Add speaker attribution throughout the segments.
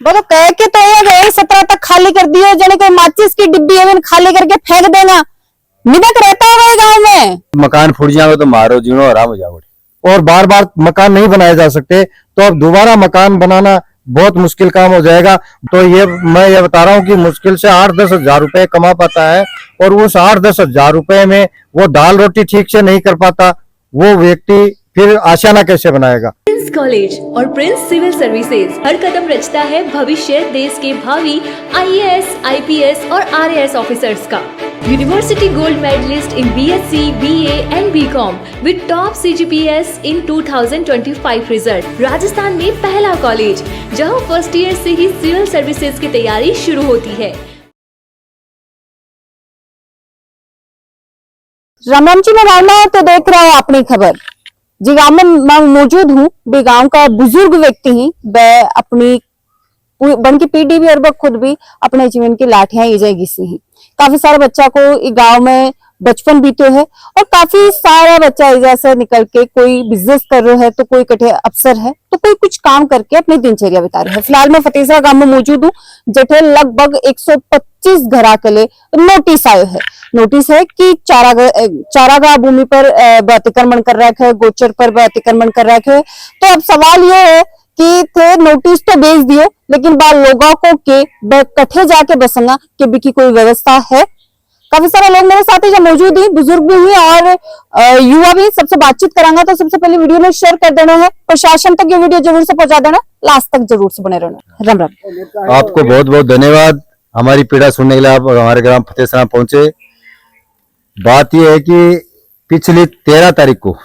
Speaker 1: वो तो कह के तो ये गए 17 तक खाली कर दिए, जने कोई माचिस की डिब्बी है खाली करके फेंक देना। निदक रहता होगा गाँव में।
Speaker 2: मकान फूट जाओ तो मारो जीनो आराम हो जाओ।
Speaker 3: और बार बार मकान नहीं बनाए जा सकते, तो अब दोबारा मकान बनाना बहुत मुश्किल काम हो जाएगा। तो ये मैं ये बता रहा हूँ कि मुश्किल से 8-10 हजार रुपए कमा पाता है, और उस 8-10 हजार रुपए में वो दाल रोटी ठीक से नहीं कर पाता, वो व्यक्ति फिर आशियाना कैसे बनाएगा।
Speaker 4: प्रिंस कॉलेज और प्रिंस सिविल सर्विसेज हर कदम रचता है भविष्य देश के भावी IAS, IPS और RAS ऑफिसर्स का। University gold medalist in BSc, BA and BCom with top CGPS in 2025 result. Rajasthan में पहला कॉलेज जहां फर्स्ट ईयर से ही सिविल सर्विसेज की तैयारी शुरू होती है।
Speaker 1: राम राम जी, मैं रामा तो देख रहा हूँ अपनी खबर जी। गाँव में मैं मौजूद हूँ, भी गाँव का बुजुर्ग व्यक्ति ही वह अपनी बन की पीढ़ी भी और वह खुद भी अपने जीवन की लाठियां इजे घिसी ही। काफी सारे बच्चा को गांव में बचपन बीते है, और काफी सारा बच्चा इजा से निकल के कोई बिजनेस कर रहे है, तो कोई कठे अफसर है, तो कोई कुछ काम करके अपनी दिनचर्या बिता रहे है। फिलहाल मैं फतेसरा गांव में मौजूद हूँ, जेठे लगभग 125 घरा के लिए नोटिस आयो है। नोटिस है कि चारागाह भूमि पर अतिक्रमण कर रखे है, गोचर पर अतिक्रमण कर रखे है। तो अब सवाल ये है कि थे नोटिस तो भेज दियो, लेकिन बाल लोगों को के कठे जाके बसंगा के भी की कोई व्यवस्था है। काफी सारे लोग मेरे साथ ही मौजूद ही, बुजुर्ग भी हुए और युवा भी, सबसे बातचीत करांगा। तो सबसे पहले वीडियो में शेयर कर देना है, प्रशासन तक ये वीडियो जरूर से पहुंचा देना, लास्ट तक जरूर से बने रहना। राम राम।
Speaker 2: आपको बहुत बहुत धन्यवाद, हमारी पीड़ा सुनने के लिए आप हमारे ग्राम फतेसरा पहुंचे। बात यह है कि पिछली 13 तारीख को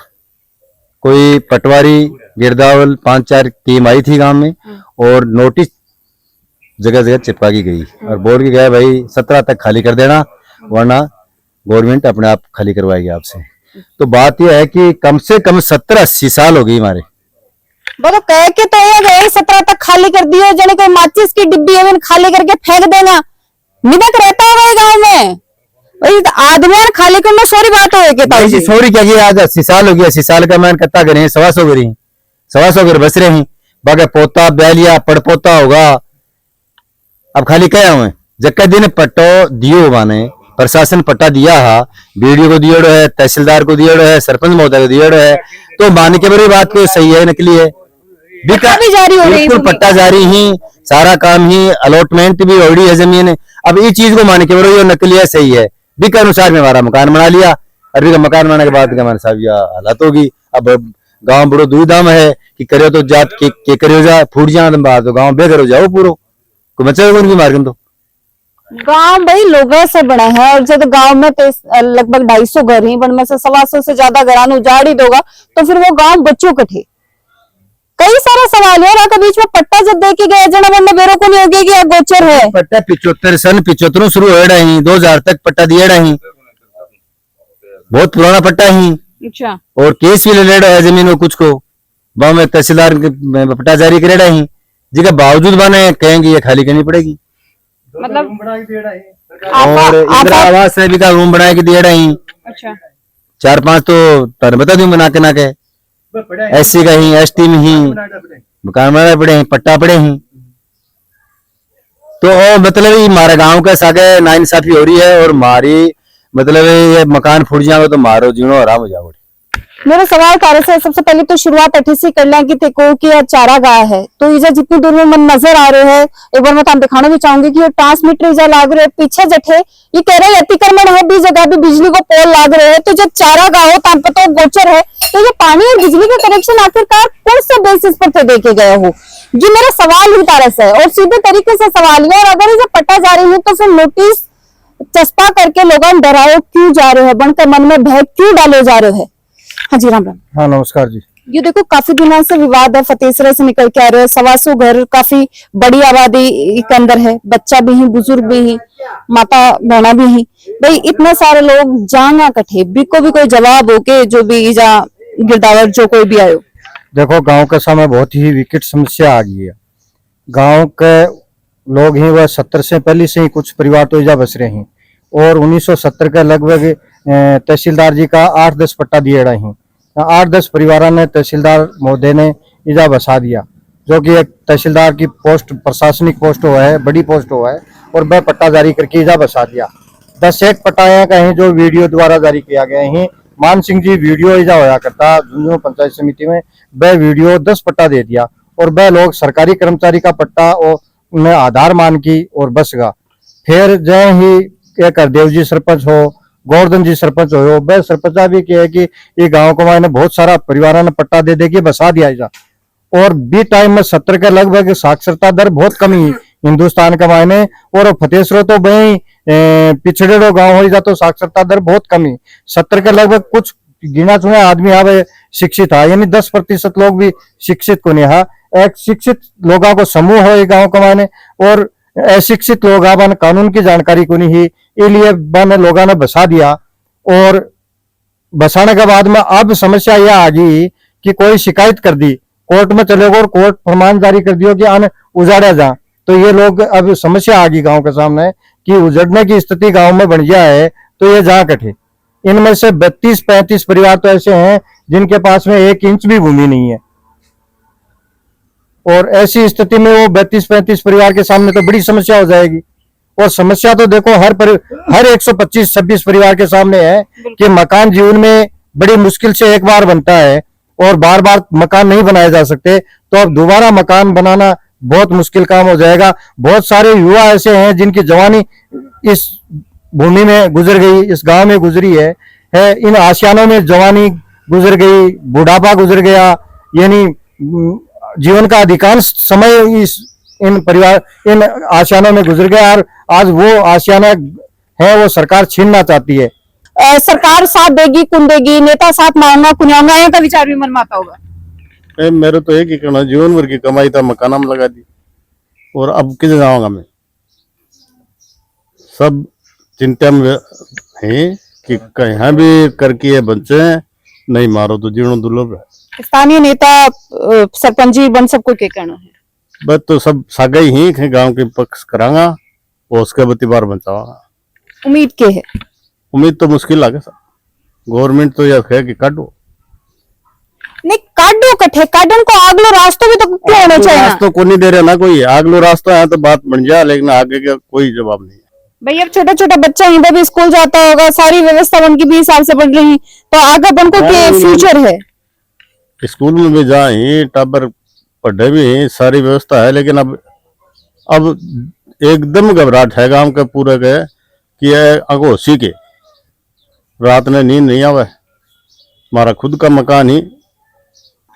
Speaker 2: कोई पटवारी गिरदावल 5-4 टीम आई थी गांव में, और नोटिस जगह जगह चिपका की गई और बोल के गया भाई 17 तक खाली कर देना, वरना गवर्नमेंट अपने आप खाली करवाएगी आपसे। तो बात यह है कि कम से कम 17-80 साल हो गई हमारे।
Speaker 1: वो तो कह के तो ये गए 17 तक खाली कर दिए, जने कोई माचिस की डिब्बी है खाली करके फेंक देना। निदक रहता होगा गाँव में। आदमी खाली करना सॉरी बात हो
Speaker 2: सॉरी क्या की, आज 80 साल हो गया। 80 साल का मैंने कत्ता करे 125 करी 125 घर बस रहे हैं, बाकी पोता बैलिया पड़पोता होगा। अब खाली क्या हुए जक्का दिन पट्टो दियो माने प्रशासन पट्टा दिया है, बीडीओ को दियो है, तहसीलदार को दियो है, सरपंच महोदय को दियो है, तो मान के बड़ी बात तो सही है, नकली है। बिल्कुल पट्टा जारी ही, सारा काम ही, अलॉटमेंट भी ओडी है जमीन। अब ये चीज को मान के बड़ी नकली है, सही है। बी के अनुसार में हमारा मकान बना लिया, अरबी का मकान बनाने के बाद हमारे साहब यह हालत होगी। अब गांव बड़ो दुविधा में है कि करो तो जात के करो जा फूट जा, तो गांव बेघर हो जाओ पूरा, कोई बच्चा उनकी मार्गन। तो
Speaker 1: गांव भाई लोगों से बना है, और जब गांव में लगभग 250 घर ही, में से 125 से ज्यादा घर उजाड़ ही दोगा, तो फिर वो गांव बच्चों कठे। कई सारा सवाल है और बीच में पट्टा जब दे के गए जना बंदा बेरो को नहीं होगी कि गोचर है।
Speaker 2: पट्टा 75 शुरू हो रहा है, 2000 तक पट्टा दिए रही, बहुत पुराना पट्टा ही।
Speaker 1: अच्छा।
Speaker 2: और केस भी ले रहा है जमीन को, कुछ को गाँव में तहसीलदार पट्टा जारी करे रहे हैं, जिसके बावजूद बने कहेंगे ये खाली करनी पड़ेगी।
Speaker 1: मतलब
Speaker 2: और इंदिरा आवास से भी का रूम बना के दिए रहे हैं।
Speaker 1: अच्छा।
Speaker 2: 4-5 तो बता दूं बना के ना के, SC का ही, ST में ही मकान बनाने पड़े हैं, पट्टा पड़े हैं। तो मतलब हमारे गांव का सागे नाइंसाफी हो रही है, और हमारी मतलब ये मकान फूट जाओ तो मारो जीनो आराम हो जाओ।
Speaker 1: मेरा सवाल कार्य से सबसे पहले तो शुरुआत अच्छे से कर लें कि देखो कि चारागाह है, तो इजा जितनी दूर में मन नजर आ रहे हैं, एक बार मैं दिखाना भी चाहूंगी कि ट्रांसमीटर इजा लाग रहे पीछे जठे ये कह रहे अतिक्रमण है, भी जगह भी बिजली को पोल लाग रहे हैं। तो जब चारागाह हो तब तो गोचर है, तो ये पानी और बिजली का कनेक्शन आखिरकार कौन से बेसिस पर थे देके गए हो, ये मेरा सवाल ही तारस है। और सीधे तरीके से सवाल है, और अगर इसे पट्टा जा रही है तो फिर नोटिस चस्पा करके लोगों डराओ क्यों जा रहे हैं, बनकर मन में भय क्यों डाले जा रहे हैं। हाँ जी, राम राम।
Speaker 3: हाँ नमस्कार जी।
Speaker 1: ये देखो काफी दिनों से विवाद है, फतेसरा से निकल के आ रहे हैं, 125 घर, काफी बड़ी आबादी के अंदर है, बच्चा भी है, बुजुर्ग भी है, माता बहना भी है। भाई इतने सारे लोग जाना कठे बिको भी कोई जवाब हो के जो भी जा गिरदावर जो कोई भी आयो।
Speaker 3: देखो गांव के समय बहुत ही विकट समस्या आ गई है। गांव के लोग ही वह 70 से पहले से ही कुछ परिवार तो इजा बस रहे हैं, और 1970 के लगभग तहसीलदार जी का 8-10 पट्टा दिए रहे हैं। 8-10 परिवारों ने तहसीलदार महोदय ने इजा बसा दिया। जो कि एक तहसीलदार की पोस्ट, प्रशासनिक पोस्ट हुआ है, बड़ी पोस्ट हुआ है, और वह पट्टा जारी करके इजा बसा दिया। 10 एक पट्टा का है जो वीडियो द्वारा जारी किया गया है। मान सिंह जी वीडियो इजा होया करता झुंझुनू पंचायत समिति में, वह वीडियो 10 पट्टा दे दिया, और वह लोग सरकारी कर्मचारी का पट्टा और उन्हें आधार मान की और बस गया। फिर जय ही एक हरदेव जी सरपंच हो, गोवर्धन जी सरपंच हो, वह सरपंचा भी कहे कि ये गांव को मैंने बहुत सारा परिवार ने पट्टा दे दे के बसा दिया इजा। और बी टाइम में 70 के लगभग साक्षरता दर बहुत कमी हिंदुस्तान का मायने, और फतेहसरो तो वही पिछड़े गांव हो जा तो साक्षरता दर बहुत कमी। 70 के लगभग कुछ गिना चुने आदमी आवे शिक्षित है, यानी 10% लोग भी शिक्षित को नहीं है। एक शिक्षित लोगों को समूह हो गांव का मायने, और अशिक्षित लोग बन कानून की जानकारी को नहीं, इसलिए बन लोगों ने बसा दिया। और बसाने के बाद में अब समस्या यह आ गई कि कोई शिकायत कर दी, कोर्ट में चले गए और कोर्ट फरमान जारी कर दियो कि अन उजाड़ा जा। तो ये लोग अब समस्या आ गई गांव के सामने कि उजड़ने की स्थिति गांव में बन गया है, तो ये जहां कटे। इनमें से 32-35 परिवार तो ऐसे हैं जिनके पास में 1 इंच भी भूमि नहीं है, और ऐसी स्थिति में वो 32-35 परिवार के सामने तो बड़ी समस्या हो जाएगी। और समस्या तो देखो हर 125-26 परिवार के सामने है कि मकान जीवन में बड़ी मुश्किल से एक बार बनता है, और बार बार मकान नहीं बनाए जा सकते, तो अब दोबारा मकान बनाना बहुत मुश्किल काम हो जाएगा। बहुत सारे युवा ऐसे हैं जिनकी जवानी इस भूमि में गुजर गई, इस गांव में गुजरी है। इन आशियानों में जवानी गुजर गई, बुढ़ापा गुजर गया, यानी जीवन का अधिकांश समय इन आशियानों में गुजर गया, और आज वो आशियाना है वो सरकार छीनना चाहती है।
Speaker 1: सरकार साथ देगी कुन देगी, नेता साथ मांगा कुनियाऊंगा, यहाँ का विचार विमर्श में आता होगा।
Speaker 5: मेरे तो एक ही कहना, जीवन भर की कमाई था मकाना में लगा दी, और अब किधर जाऊंगा मैं। सब चिंता में है कि कहीं भी करके बच्चे नहीं मारो तो जीवन दुर्लभ है।
Speaker 1: स्थानीय नेता सरपंच जी बन सबको क्या कहना है?
Speaker 5: बस तो सब सागा ही गांव के पक्ष करांगा और उसके बतिबार बचावा।
Speaker 1: उम्मीद के है?
Speaker 5: उम्मीद तो मुश्किल लगे सर, गवर्नमेंट तो यह है कि काटो
Speaker 1: नहीं, काटो कठे काटन को आगलो रास्ता भी तो क्यों होना चाहिए ना?
Speaker 5: रास्ता को नहीं दे रहे ना कोई, आगलो रास्ता है तो बात बन जाए, लेकिन आगे का कोई जवाब नहीं है।
Speaker 1: भाई अब छोटा छोटा बच्चा इधर भी स्कूल जाता होगा, सारी व्यवस्था उनकी 20 साल से बढ़ रही, तो आगे अपन को क्या फ्यूचर है?
Speaker 5: स्कूल में भी जाए टाबर पढ़े भी हैं, सारी व्यवस्था है, लेकिन अब एकदम घबराहट है गांव के पूरे के कि अगोसी के रात में नींद नहीं आवे। हमारा खुद का मकान ही।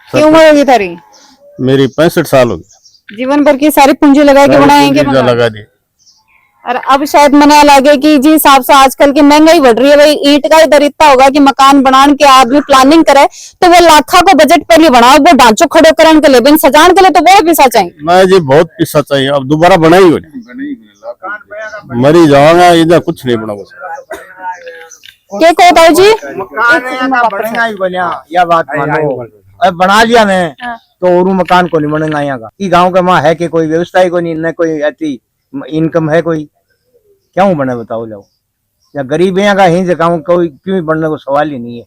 Speaker 1: क्या उम्र होगी तारी?
Speaker 5: मेरी 65 साल हो गई।
Speaker 1: जीवन भर की सारी पूंजी लगा के बनाएंगे
Speaker 5: लगा दी।
Speaker 1: और अब शायद मना लगे कि जी हिसाब से आजकल की महंगाई बढ़ रही है, भाई ईंट का इधर इतना होगा कि मकान बनाने के आदमी प्लानिंग करे तो वो लाखा को बजट पहले बनाओ, वो ढांचो खड़ो करने के लिए, बिन सजान के लिए तो वो पैसा चाहिए।
Speaker 5: मैं जी बहुत पैसा चाहिए, अब दोबारा बनाई हो मरी जाऊंगा, इधर कुछ नहीं बना।
Speaker 1: क्या कहता है जी?
Speaker 6: बढ़ेगा ही बोलिया, यह बात मानो। अब बना लिया मैं तो और मकान को नहीं बनेगा यहाँ का। ई गाँव का माँ है कि कोई व्यवस्था ही को नहीं, न कोई ऐसी इनकम है कोई, क्यों बने बताओ जाओ। या गरीब यहाँ का ही गाँव कोई क्यों बनने को सवाल ही नहीं है।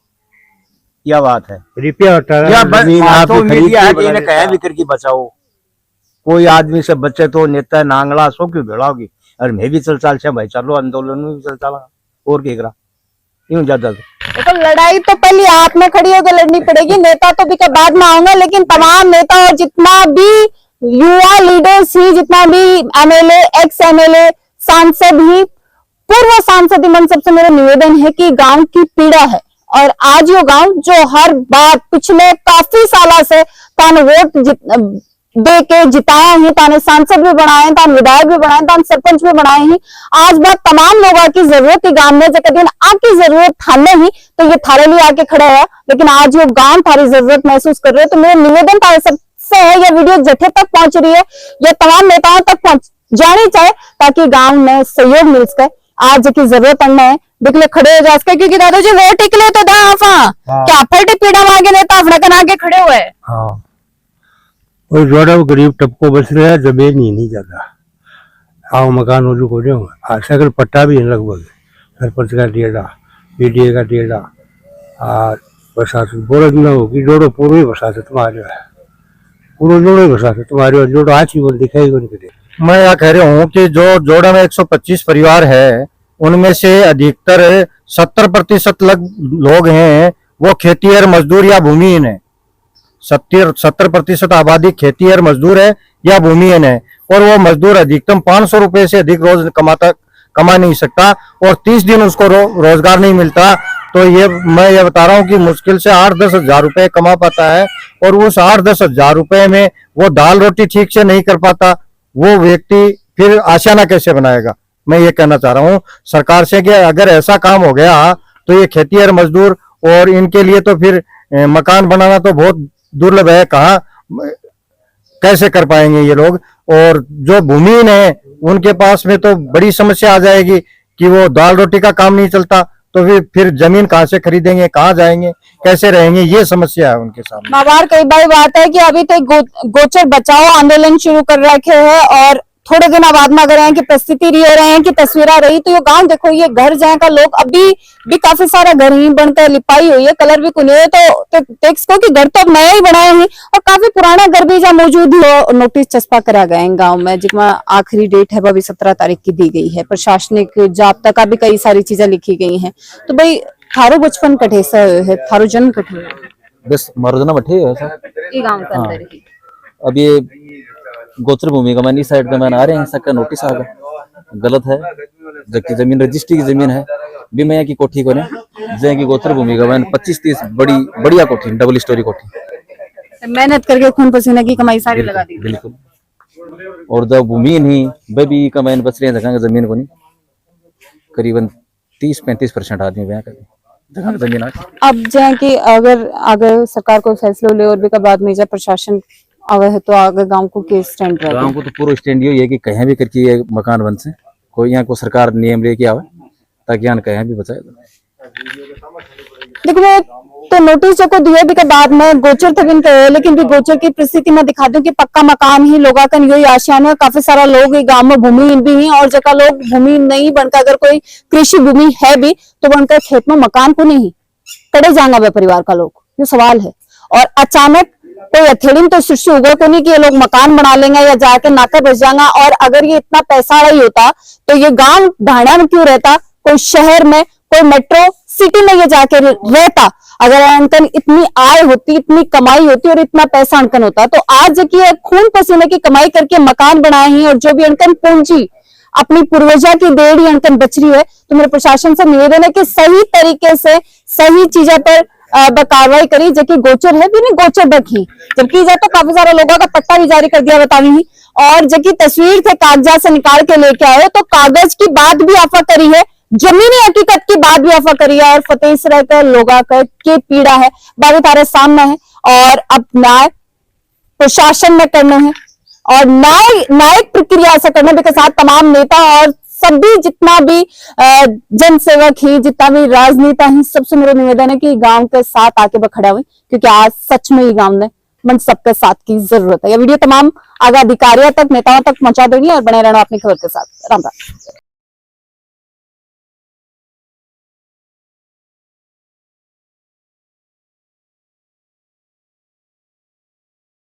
Speaker 6: यह बात है तो मीडिया है कि इन्हें कहे भी करके बचाओ। कोई आदमी से बच्चे तो नेता नांगला सो क्यों भेड़ाओगी, और मैं भी चल चाल से भाई चलो आंदोलन में भी चल चला और क्या यूं ज्यादा
Speaker 1: तो लड़ाई तो पहले आप में खड़ी होकर लड़नी पड़ेगी, नेता तो भी के बाद में आऊंगा, लेकिन तमाम नेता और जितना भी युवा लीडर्स ही, जितना भी एमएलए, एक्स एमएलए, सांसद ही, पूर्व सांसद मन, सबसे मेरा निवेदन है कि गांव की पीड़ा है, और आज यो गांव जो हर बार पिछले काफी सालों से तान वोट दे के जिताया है, ताने सांसद भी बनाए, तान विधायक भी बनाए, तान सरपंच भी बनाए हैं, आज बात तमाम लोगों की जरूरत है गांव में, जब दिन आकी जरूरत थाने ही तो ये थारे लिए आके खड़े है, लेकिन आज ये गांव थारी जरूरत महसूस कर रहे हो। तो मेरा निवेदन था सबसे है, ये वीडियो जठे तक पहुंच रही है, ये तमाम नेताओं तक पहुंच जानी चाहिए, ताकि गांव में सहयोग मिल सके। आज की जरूरत है दिखले खड़े हो जा सके, क्योंकि दादाजी वोट निकले तो क्या फटे पीड़ा मांगे नेता अपना कन आके खड़े हुए।
Speaker 7: और जोड़ा गरीब टपको बस रहा है, जमीन ही नहीं ज्यादा आओ मकान हो को सकल पट्टा भी है लगभग, सरपंच का डेढ़ा, पीडीए का डेढ़ा, और प्रशासन बोरा न होगी डोड़ो पूर्व प्रशासन तुम्हारे है, पूरा जोड़ो ही बसा तुम्हारे जोड़ो आज ही बोल दिखाई बोल के
Speaker 3: मैं यह कह रहा हूँ कि जो जोड़ा में 125 परिवार है, उनमें से अधिकतर 70% लोग हैं वो खेतीहर मजदूर या भूमिहीन है। 70% आबादी खेतीहर मजदूर है या भूमिहीन है, और वो मजदूर अधिकतम 500 रुपए से अधिक रोज कमा नहीं सकता, और 30 दिन उसको रोजगार नहीं मिलता। तो मैं ये बता रहा हूँ कि मुश्किल से 8-10 हजार रुपए कमा पाता है, और उस 8-10 हजार रुपए में वो दाल रोटी ठीक से नहीं कर पाता। वो व्यक्ति फिर आशियाना कैसे बनाएगा? मैं ये कहना चाह रहा हूँ सरकार से कि अगर ऐसा काम हो गया तो ये खेतीहर मजदूर और इनके लिए तो फिर मकान बनाना तो बहुत दुर्लभ है। कहाँ कैसे कर पाएंगे ये लोग? और जो भूमिहीन है उनके पास में तो बड़ी समस्या आ जाएगी कि वो दाल रोटी का काम नहीं चलता, तो फिर जमीन कहाँ से खरीदेंगे, कहाँ जाएंगे, कैसे रहेंगे? ये समस्या है उनके सामने।
Speaker 1: बार कई बार बात है कि अभी तक गोचर बचाओ आंदोलन शुरू कर रखे हैं, और थोड़े दिन बाद में अगर यहाँ की परिस्थिति रह रहे हैं कि तस्वीरें रही, तो ये गांव देखो, ये घर जहाँ का लोग अभी भी काफी सारा घर ही बनकर लिपाई हुई है, कलर भी कुने, तो टेक्स को कि घर तो अब नया ही बनाए हैं, और काफी पुराना घर भी जहाँ मौजूद हो। नोटिस चस्पा करा गए हैं गाँव में, जिसमें आखिरी डेट है वह 17 तारीख की दी गई है। प्रशासनिक जाब्ता का भी कई सारी चीजें लिखी गई है। तो भाई थारो बचपन कठे से है, थारो जन्म कठे
Speaker 8: बस मारो जना बैठे है सर
Speaker 1: ये गाँव के अंदर ही।
Speaker 8: अब ये गोचर भूमि का मैंने इस साइड का मैंने आ रहे हैं, सबका नोटिस आ गया, गलत है। जबकि जमीन रजिस्ट्री की जमीन है भी मैं की कोठी को ने जै की गोचर भूमि का मैंने 25-30 बढ़िया कोठी, डबल स्टोरी कोठी,
Speaker 1: मेहनत करके खून पसीने की कमाई सारी लगा दी।
Speaker 8: बिल्कुल। और जब भूमि नहीं वह भी का मैंने बच रहे जगह जमीन को नहीं, करीबन 30-35% आदमी वहाँ का जगह जमीन आ।
Speaker 1: अब जैसे कि अगर सरकार कोई फैसला ले और भी का बाद में जब प्रशासन आवे है, तो आगे गांव को के स्टैंड रहेगा?
Speaker 8: गांव को तो पूरा स्टैंड ये है कि कहीं भी करके ये मकान बन से, कोई यहाँ को सरकार नियम लेके आवे ताकि यहाँ कहीं भी बचाए।
Speaker 1: देखो मैं तो नोटिस जो को दिए भी के बाद में गोचर तक इनके, लेकिन भी गोचर की परिस्थिति में दिखा दूं कि पक्का मकान ही लोगा का यही आशियाना है। काफी सारा लोग गांव में भूमिहीन भी हैं, और जगह लोग भूमिहीन नहीं बनकर अगर कोई कृषि भूमि है भी तो बनकर खेत में मकान को नहीं कड़े जाएंगा वे परिवार का लोग, ये सवाल है। और अचानक कोई अथेड़ी तो शीर्षी उगा को नहीं कि ये लोग मकान बना लेंगे या जाके नाका बच जाएगा। और अगर ये इतना पैसा ही होता तो ये गांव ढाणा में क्यों रहता, कोई शहर में, कोई मेट्रो सिटी में ये जाके रहता। अगर अंकन इतनी आय होती, इतनी कमाई होती और इतना पैसा अंकन होता, तो आज की खून पसीने की कमाई करके मकान बनाए हैं, और जो भी अंकन पूंजी अपनी पूर्वजा की देड़ी अंकन बच रही है। तो मेरे प्रशासन से निवेदन है कि सही तरीके से सही चीजों पर कार्रवाई करी, जबकि गोचर है भी नहीं गोचर बखी, जबकि तो काफी सारे लोगों का पट्टा भी जारी कर दिया बतावी ही, और जबकि तस्वीर थे कागजात से निकाल के लेके आए, तो कागज की बात भी आफा करी है, जमीनी हकीकत की बात भी आफा करी है, और फतेह रहकर लोगा का के पीड़ा है बाबी तारे सामने है। और अब न्याय प्रशासन में करना है, और न्यायिक प्रक्रिया से करने के साथ तमाम नेता और सभी जितना भी जनसेवक ही, जितना भी राजनेता ही, सबसे मेरा निवेदन है कि गांव के साथ आके खड़ा हुए, क्योंकि आज सच में ही गांव ने मन सबके साथ की जरूरत है। यह वीडियो तमाम आगे अधिकारियों तक, नेताओं तक पहुंचा देंगे, और बने रहना अपनी खबर के साथ। राम राम।